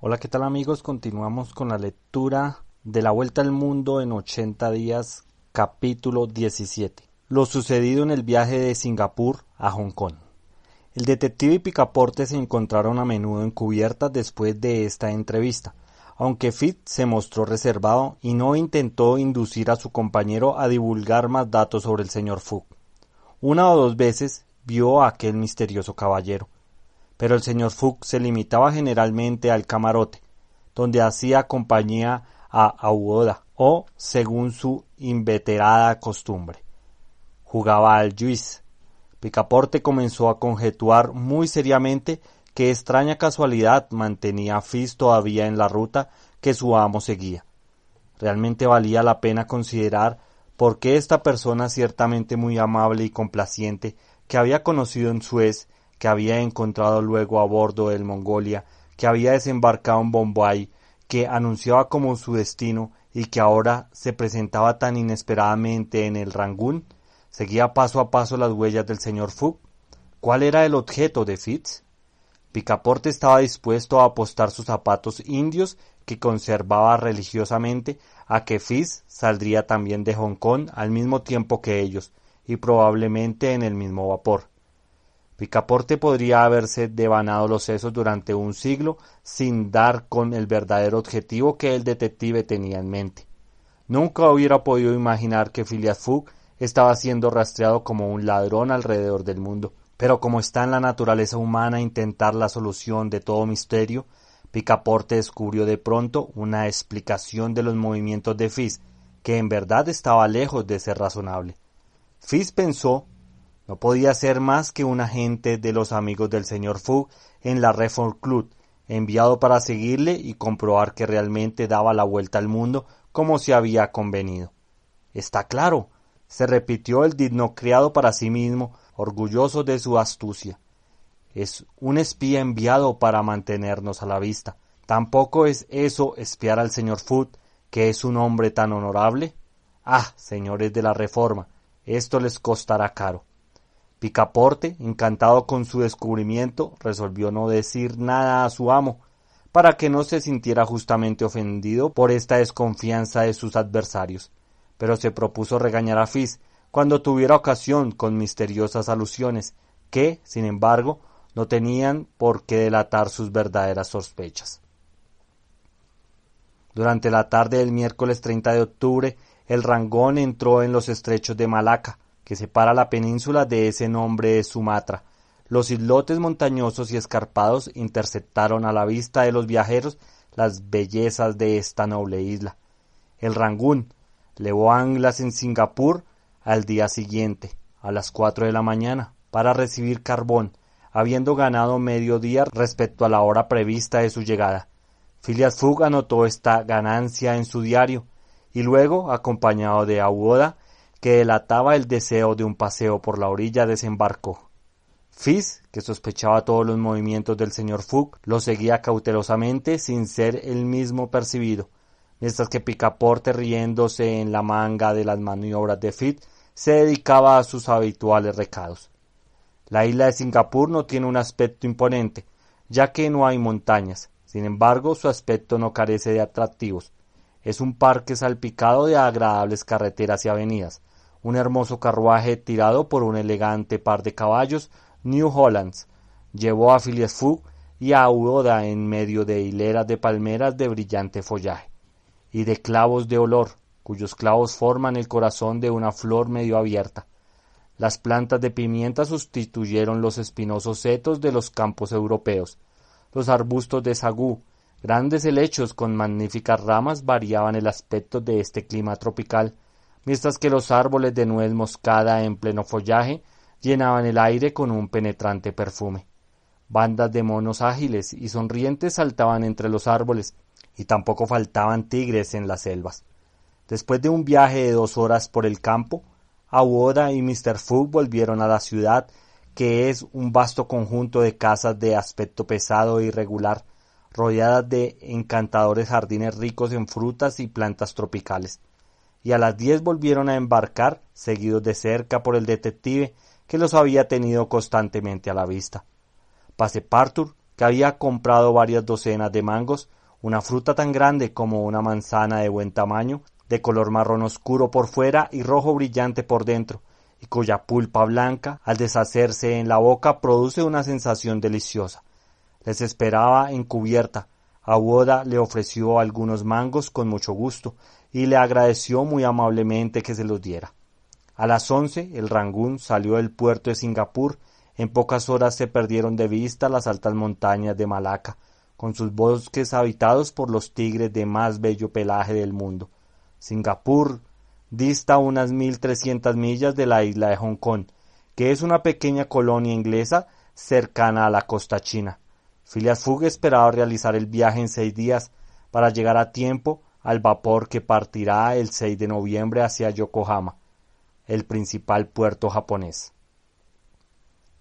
Hola, ¿qué tal amigos? Continuamos con la lectura de La Vuelta al Mundo en 80 días, capítulo 17. Lo sucedido en el viaje de Singapur a Hong Kong. El detective y Picaporte se encontraron a menudo en cubiertas después de esta entrevista, aunque Fitz se mostró reservado y no intentó inducir a su compañero a divulgar más datos sobre el señor Fogg. Una o dos veces vio a aquel misterioso caballero, pero el señor Fogg se limitaba generalmente al camarote, donde hacía compañía a Aouda, o, según su inveterada costumbre, jugaba al juice. Picaporte comenzó a conjeturar muy seriamente qué extraña casualidad mantenía a Fitz todavía en la ruta que su amo seguía. Realmente valía la pena considerar por qué esta persona ciertamente muy amable y complaciente que había conocido en Suez, que había encontrado luego a bordo del Mongolia, que había desembarcado en Bombay, que anunciaba como su destino y que ahora se presentaba tan inesperadamente en el Rangún, seguía paso a paso las huellas del señor Fogg. ¿Cuál era el objeto de Fitz? Picaporte estaba dispuesto a apostar sus zapatos indios que conservaba religiosamente a que Fitz saldría también de Hong Kong al mismo tiempo que ellos, y probablemente en el mismo vapor. Picaporte podría haberse devanado los sesos durante un siglo sin dar con el verdadero objetivo que el detective tenía en mente. Nunca hubiera podido imaginar que Phileas Fogg estaba siendo rastreado como un ladrón alrededor del mundo. Pero como está en la naturaleza humana intentar la solución de todo misterio, Picaporte descubrió de pronto una explicación de los movimientos de Fitz, que en verdad estaba lejos de ser razonable. Fitz pensó, no podía ser más que un agente de los amigos del señor Fogg en la Reform Club, enviado para seguirle y comprobar que realmente daba la vuelta al mundo como se había convenido. Está claro, se repitió el digno criado para sí mismo, orgulloso de su astucia. Es un espía enviado para mantenernos a la vista. ¿Tampoco es eso espiar al señor Fogg, que es un hombre tan honorable? Ah, señores de la Reforma, esto les costará caro. Picaporte, encantado con su descubrimiento, resolvió no decir nada a su amo, para que no se sintiera justamente ofendido por esta desconfianza de sus adversarios, pero se propuso regañar a Fitz cuando tuviera ocasión con misteriosas alusiones que, sin embargo, no tenían por qué delatar sus verdaderas sospechas. Durante la tarde del miércoles 30 de octubre, el Rangón entró en los estrechos de Malaca, que separa la península de ese nombre de Sumatra. Los islotes montañosos y escarpados interceptaron a la vista de los viajeros las bellezas de esta noble isla. El Rangún levó anclas en Singapur al día siguiente, a las 4 de la mañana, para recibir carbón, habiendo ganado medio día respecto a la hora prevista de su llegada. Phileas Fogg anotó esta ganancia en su diario, y luego, acompañado de Aouda, que delataba el deseo de un paseo por la orilla, desembarcó. Fitz, que sospechaba todos los movimientos del señor Fogg, lo seguía cautelosamente sin ser él mismo percibido, mientras que Picaporte, riéndose en la manga de las maniobras de Fitz, se dedicaba a sus habituales recados. La isla de Singapur no tiene un aspecto imponente, ya que no hay montañas. Sin embargo, su aspecto no carece de atractivos. Es un parque salpicado de agradables carreteras y avenidas, un hermoso carruaje tirado por un elegante par de caballos New Hollands llevó a Phileas Fogg y a Aouda en medio de hileras de palmeras de brillante follaje y de clavos de olor, cuyos clavos forman el corazón de una flor medio abierta. Las plantas de pimienta sustituyeron los espinosos setos de los campos europeos. Los arbustos de sagú, grandes helechos con magníficas ramas, variaban el aspecto de este clima tropical, mientras que los árboles de nuez moscada en pleno follaje llenaban el aire con un penetrante perfume. Bandas de monos ágiles y sonrientes saltaban entre los árboles, y tampoco faltaban tigres en las selvas. Después de un viaje de 2 horas por el campo, Aouda y Mr. Fogg volvieron a la ciudad, que es un vasto conjunto de casas de aspecto pesado e irregular, rodeadas de encantadores jardines ricos en frutas y plantas tropicales. Y a las 10 volvieron a embarcar, seguidos de cerca por el detective, que los había tenido constantemente a la vista. Passepartout que había comprado varias docenas de mangos, una fruta tan grande como una manzana de buen tamaño, de color marrón oscuro por fuera y rojo brillante por dentro, y cuya pulpa blanca, al deshacerse en la boca, produce una sensación deliciosa. Les esperaba en cubierta. Awoda le ofreció algunos mangos con mucho gusto, y le agradeció muy amablemente que se los diera. A las 11 el Rangún salió del puerto de Singapur. En pocas horas se perdieron de vista las altas montañas de Malaca, con sus bosques habitados por los tigres de más bello pelaje del mundo. Singapur dista unas 1.300 millas de la isla de Hong Kong, que es una pequeña colonia inglesa cercana a la costa china. Phileas Fogg esperaba realizar el viaje en 6 días para llegar a tiempo al vapor que partirá el 6 de noviembre hacia Yokohama, el principal puerto japonés.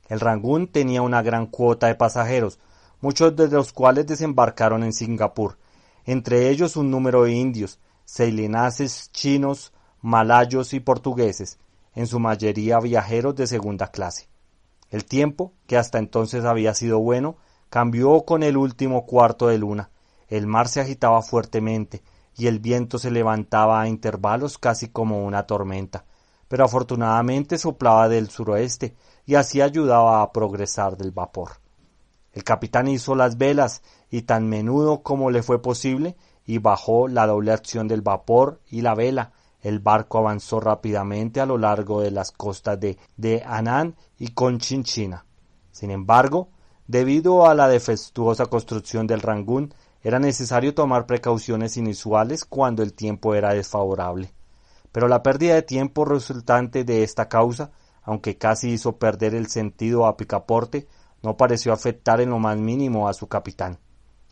El Rangún tenía una gran cuota de pasajeros, muchos de los cuales desembarcaron en Singapur, entre ellos un número de indios, ceileneses, chinos, malayos y portugueses, en su mayoría viajeros de segunda clase. El tiempo, que hasta entonces había sido bueno, cambió con el último cuarto de luna. El mar se agitaba fuertemente y el viento se levantaba a intervalos casi como una tormenta, pero afortunadamente soplaba del suroeste y así ayudaba a progresar del vapor. El capitán hizo las velas y tan menudo como le fue posible y bajó la doble acción del vapor y la vela. El barco avanzó rápidamente a lo largo de las costas de Anán y Conchinchina. Sin embargo, debido a la defectuosa construcción del Rangún, era necesario tomar precauciones inusuales cuando el tiempo era desfavorable. Pero la pérdida de tiempo resultante de esta causa, aunque casi hizo perder el sentido a Picaporte, no pareció afectar en lo más mínimo a su capitán.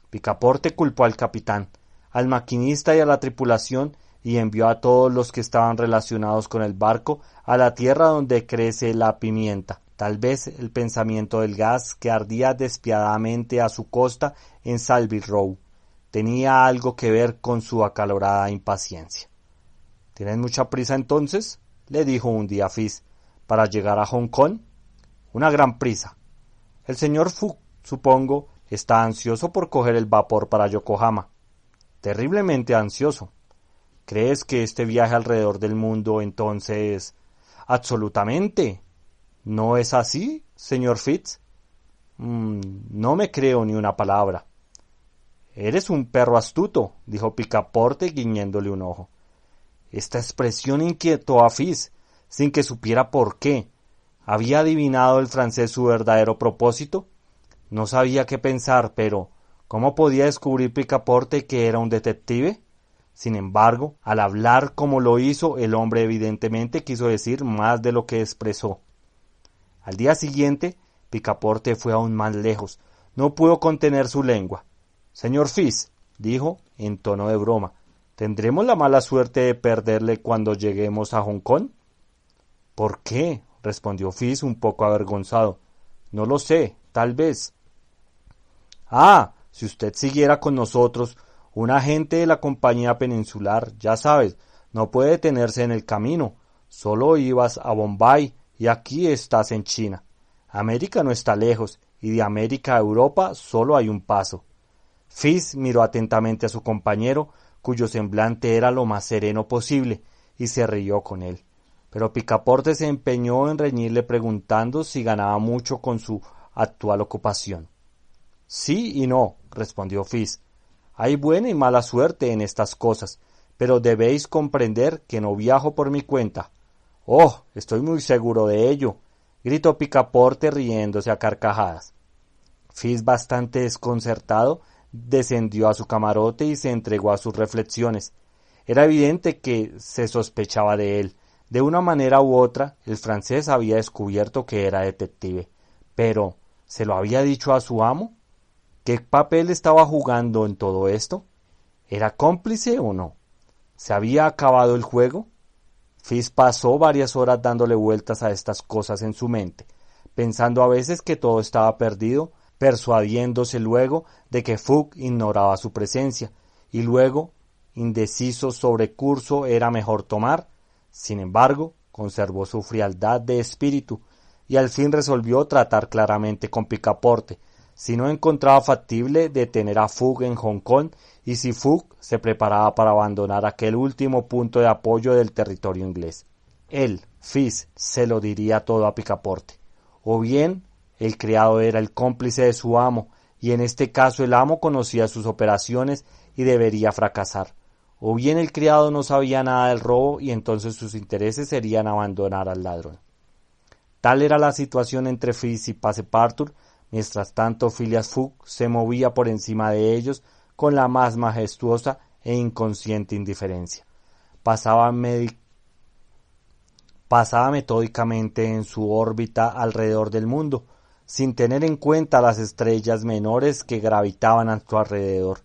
Picaporte culpó al capitán, al maquinista y a la tripulación y envió a todos los que estaban relacionados con el barco a la tierra donde crece la pimienta. Tal vez el pensamiento del gas que ardía despiadadamente a su costa en Savile Row tenía algo que ver con su acalorada impaciencia. —¿Tienes mucha prisa entonces? —le dijo un día Fitz— ¿para llegar a Hong Kong? —Una gran prisa. El señor Fogg, supongo, está ansioso por coger el vapor para Yokohama. —Terriblemente ansioso. ¿Crees que este viaje alrededor del mundo entonces? —Absolutamente. ¿No es así, señor Fitz? No me creo ni una palabra. —Eres un perro astuto —dijo Picaporte guiñéndole un ojo. Esta expresión inquietó a Fitz, sin que supiera por qué. ¿Había adivinado el francés su verdadero propósito? No sabía qué pensar, pero ¿cómo podía descubrir Picaporte que era un detective? Sin embargo, al hablar como lo hizo, el hombre evidentemente quiso decir más de lo que expresó. Al día siguiente, Picaporte fue aún más lejos. No pudo contener su lengua. —Señor Fitz —dijo en tono de broma—, ¿tendremos la mala suerte de perderle cuando lleguemos a Hong Kong? —¿Por qué? —respondió Fitz un poco avergonzado. —No lo sé, tal vez. —Ah, si usted siguiera con nosotros, un agente de la compañía peninsular, ya sabes, no puede detenerse en el camino. Solo ibas a Bombay y aquí estás en China. América no está lejos y de América a Europa solo hay un paso. Fitz miró atentamente a su compañero, cuyo semblante era lo más sereno posible, y se rió con él. Pero Picaporte se empeñó en reñirle preguntando si ganaba mucho con su actual ocupación. —Sí y no —respondió Fitz—. Hay buena y mala suerte en estas cosas, pero debéis comprender que no viajo por mi cuenta. —Oh, estoy muy seguro de ello —gritó Picaporte riéndose a carcajadas. Fitz, bastante desconcertado, descendió a su camarote y se entregó a sus reflexiones. Era evidente que se sospechaba de él. De una manera u otra, el francés había descubierto que era detective. Pero, ¿se lo había dicho a su amo? ¿Qué papel estaba jugando en todo esto? ¿Era cómplice o no? ¿Se había acabado el juego? Fitz pasó varias horas dándole vueltas a estas cosas en su mente, pensando a veces que todo estaba perdido, persuadiéndose luego de que Fogg ignoraba su presencia, y luego, indeciso sobre curso era mejor tomar. Sin embargo, conservó su frialdad de espíritu, y al fin resolvió tratar claramente con Picaporte, si no encontraba factible detener a Fogg en Hong Kong y si Fogg se preparaba para abandonar aquel último punto de apoyo del territorio inglés. Él, Fitz, se lo diría todo a Picaporte. O bien, el criado era el cómplice de su amo, y en este caso el amo conocía sus operaciones y debería fracasar. O bien el criado no sabía nada del robo y entonces sus intereses serían abandonar al ladrón. Tal era la situación entre Fitz y Passepartout. Mientras tanto, Phileas Fogg se movía por encima de ellos con la más majestuosa e inconsciente indiferencia. Pasaba metódicamente en su órbita alrededor del mundo, sin tener en cuenta las estrellas menores que gravitaban a su alrededor.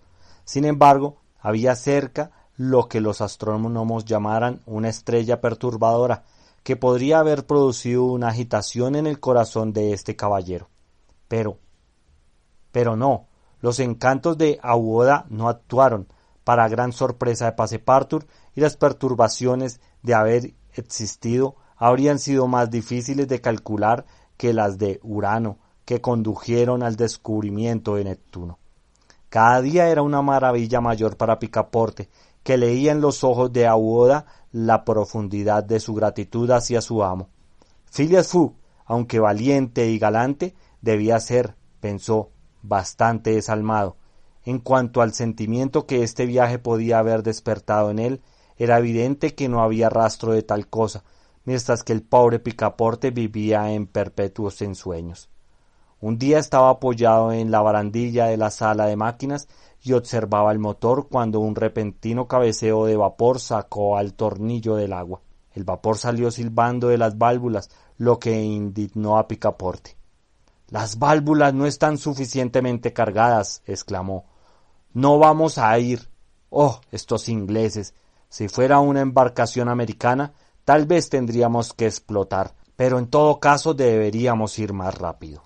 Sin embargo, había cerca lo que los astrónomos llamaran una estrella perturbadora, que podría haber producido una agitación en el corazón de este caballero. Pero no, los encantos de Aouda no actuaron, para gran sorpresa de Passepartout, y las perturbaciones de haber existido habrían sido más difíciles de calcular que las de Urano, que condujeron al descubrimiento de Neptuno. Cada día era una maravilla mayor para Picaporte, que leía en los ojos de Aouda la profundidad de su gratitud hacia su amo. Phileas Fogg, aunque valiente y galante, debía ser, pensó, bastante desalmado. En cuanto al sentimiento que este viaje podía haber despertado en él, era evidente que no había rastro de tal cosa, mientras que el pobre Picaporte vivía en perpetuos ensueños. Un día estaba apoyado en la barandilla de la sala de máquinas y observaba el motor cuando un repentino cabeceo de vapor sacó al tornillo del agua. El vapor salió silbando de las válvulas, lo que indignó a Picaporte. «Las válvulas no están suficientemente cargadas», exclamó. «No vamos a ir. ¡Oh, estos ingleses! Si fuera una embarcación americana, tal vez tendríamos que explotar, pero en todo caso deberíamos ir más rápido».